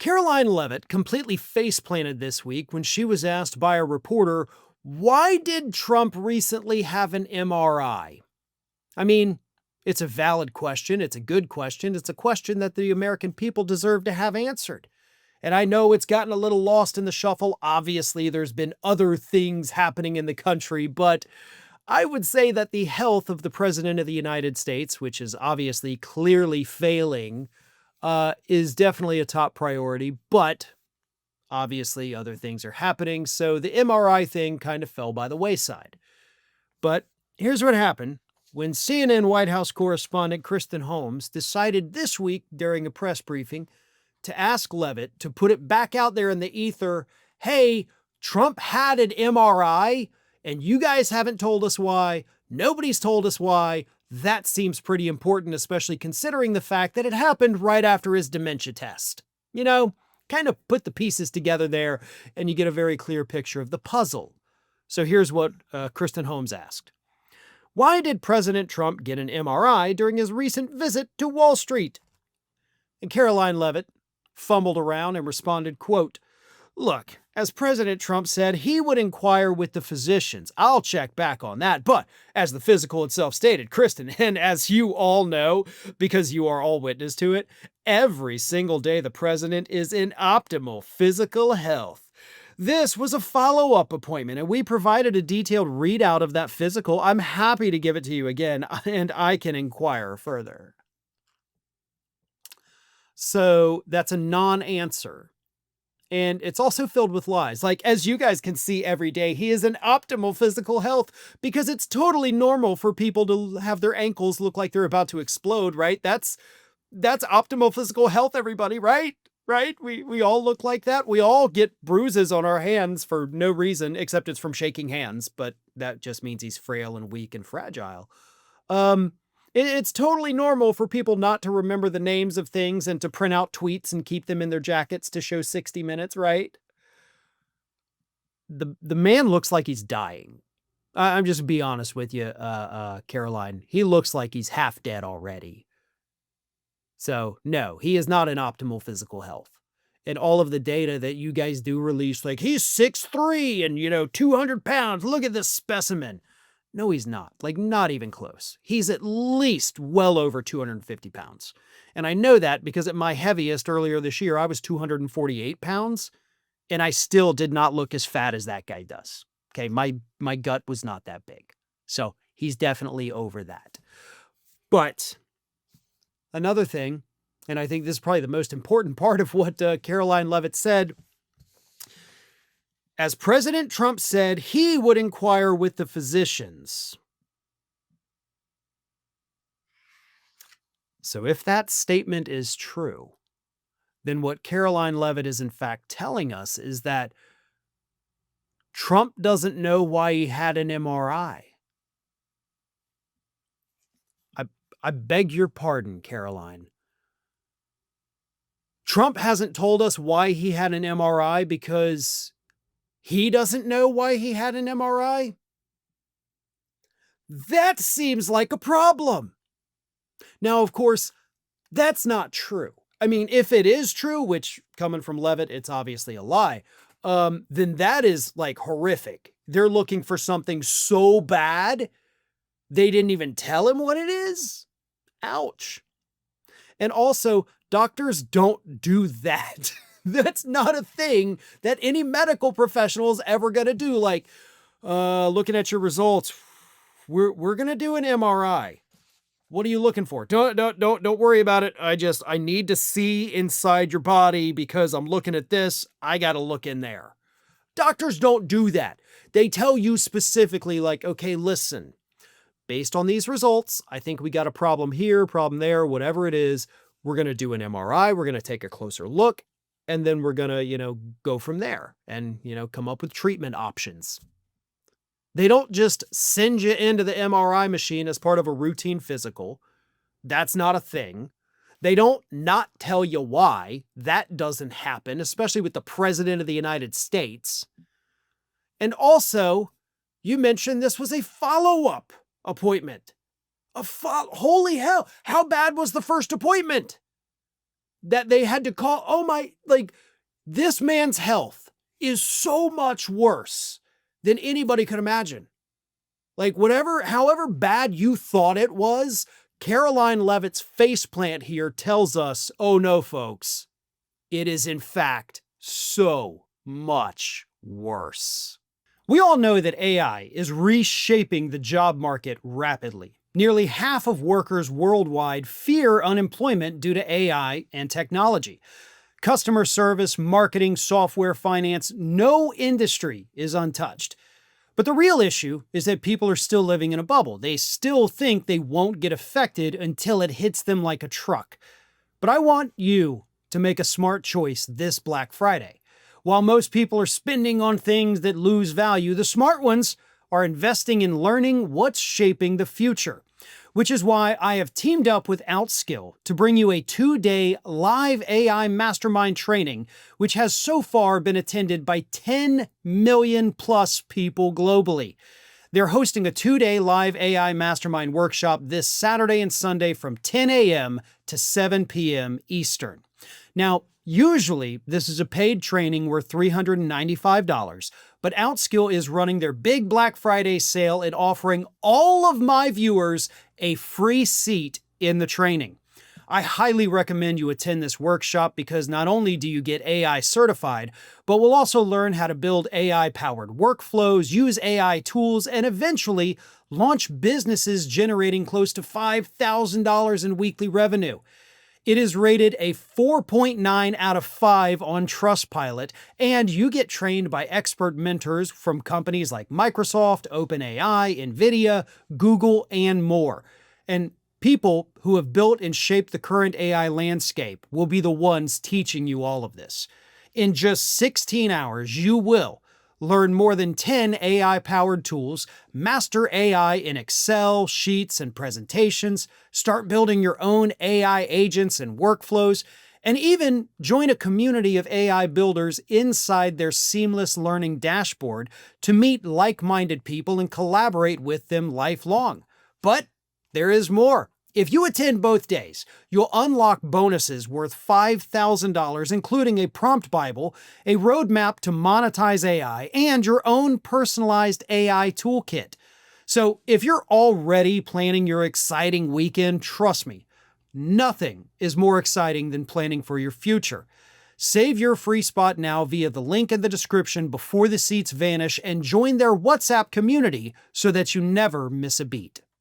Karoline Leavitt completely face-planted this week when she was asked by a reporter, why did Trump recently have an MRI? I mean, it's a valid question. It's a good question. It's a question that the American people deserve to have answered. And I know it's gotten a little lost in the shuffle. Obviously, there's been other things happening in the country, but I would say that the health of the President of the United States, which is obviously clearly failing, is definitely a top priority, but obviously other things are happening, so the MRI thing kind of fell by the wayside. But here's what happened when CNN White House correspondent Kristen Holmes decided this week during a press briefing to ask Leavitt to put it back out there in the ether, hey, Trump had an MRI, and you guys haven't told us why. Nobody's told us why. That seems pretty important, especially considering the fact that it happened right after his dementia test. You know, kind of put the pieces together there, and you get a very clear picture of the puzzle. So here's what Kristen Holmes asked. Why did President Trump get an MRI during his recent visit to Wall Street? And Karoline Leavitt fumbled around and responded, quote, look, as President Trump said, he would inquire with the physicians. I'll check back on that. But as the physical itself stated, Kristen, and as you all know, because you are all witness to it, every single day the president is in optimal physical health. This was a follow-up appointment, and we provided a detailed readout of that physical. I'm happy to give it to you again, and I can inquire further. So that's a non-answer. And it's also filled with lies. Like, as you guys can see every day, he is in optimal physical health because it's totally normal for people to have their ankles look like they're about to explode, right? That's optimal physical health, everybody, right? Right? We all look like that. We all get bruises on our hands for no reason, except it's from shaking hands, but that just means he's frail and weak and fragile. It's totally normal for people not to remember the names of things and to print out tweets and keep them in their jackets to show 60 Minutes, right? The man looks like he's dying. I'm just be honest with you, Karoline. He looks like he's half dead already. So, no, he is not in optimal physical health. And all of the data that you guys do release, like, he's 6'3" and, 200 pounds. Look at this specimen. No, he's not. Like, not even close. He's at least well over 250 pounds. And I know that because at my heaviest earlier this year, I was 248 pounds, and I still did not look as fat as that guy does. Okay, my gut was not that big. So he's definitely over that. But another thing, and I think this is probably the most important part of what Karoline Leavitt said, as President Trump said, he would inquire with the physicians. So if that statement is true, then what Karoline Leavitt is in fact telling us is that Trump doesn't know why he had an MRI. I beg your pardon, Karoline. Trump hasn't told us why he had an MRI because he doesn't know why he had an MRI? That seems like a problem. Now, of course, that's not true. I mean, if it is true, which coming from Leavitt, it's obviously a lie, then that is like horrific. They're looking for something so bad, they didn't even tell him what it is. Ouch. And also, doctors don't do that. That's not a thing that any medical professional is ever going to do. Like, looking at your results, we're going to do an MRI. What are you looking for? Don't worry about it. I need to see inside your body because I'm looking at this. I got to look in there. Doctors don't do that. They tell you specifically, like, okay, listen, based on these results, I think we got a problem here, problem there, whatever it is. We're going to do an MRI. We're going to take a closer look. And then we're going to, go from there and, come up with treatment options. They don't just send you into the MRI machine as part of a routine physical. That's not a thing. They don't not tell you why. That doesn't happen, especially with the President of the United States. And also, you mentioned this was a follow-up appointment. Holy hell, how bad was the first appointment? that they had to call, this man's health is so much worse than anybody could imagine. However bad you thought it was, Karoline Leavitt's faceplant here tells us, oh no, folks, it is in fact so much worse. We all know that AI is reshaping the job market rapidly. Nearly half of workers worldwide fear unemployment due to AI and technology. Customer service, marketing, software, finance, no industry is untouched. But the real issue is that people are still living in a bubble. They still think they won't get affected until it hits them like a truck. But I want you to make a smart choice this Black Friday. While most people are spending on things that lose value, the smart ones are investing in learning what's shaping the future. Which is why I have teamed up with Outskill to bring you a 2-day live AI mastermind training, which has so far been attended by 10 million plus people globally. They're hosting a 2-day live AI mastermind workshop this Saturday and Sunday from 10 a.m. to 7 p.m. Eastern. Now, usually this is a paid training worth $395, but Outskill is running their big Black Friday sale and offering all of my viewers a free seat in the training. I highly recommend you attend this workshop because not only do you get AI certified, but we'll also learn how to build AI-powered workflows, use AI tools, and eventually launch businesses generating close to $5,000 in weekly revenue. It is rated a 4.9 out of 5 on Trustpilot, and you get trained by expert mentors from companies like Microsoft, OpenAI, NVIDIA, Google, and more. And people who have built and shaped the current AI landscape will be the ones teaching you all of this. In just 16 hours, you will learn more than 10 AI-powered tools, master AI in Excel, Sheets, and presentations, start building your own AI agents and workflows, and even join a community of AI builders inside their seamless learning dashboard to meet like-minded people and collaborate with them lifelong. But there is more. If you attend both days, you'll unlock bonuses worth $5,000, including a prompt Bible, a roadmap to monetize AI, and your own personalized AI toolkit. So if you're already planning your exciting weekend, trust me, nothing is more exciting than planning for your future. Save your free spot now via the link in the description before the seats vanish and join their WhatsApp community so that you never miss a beat.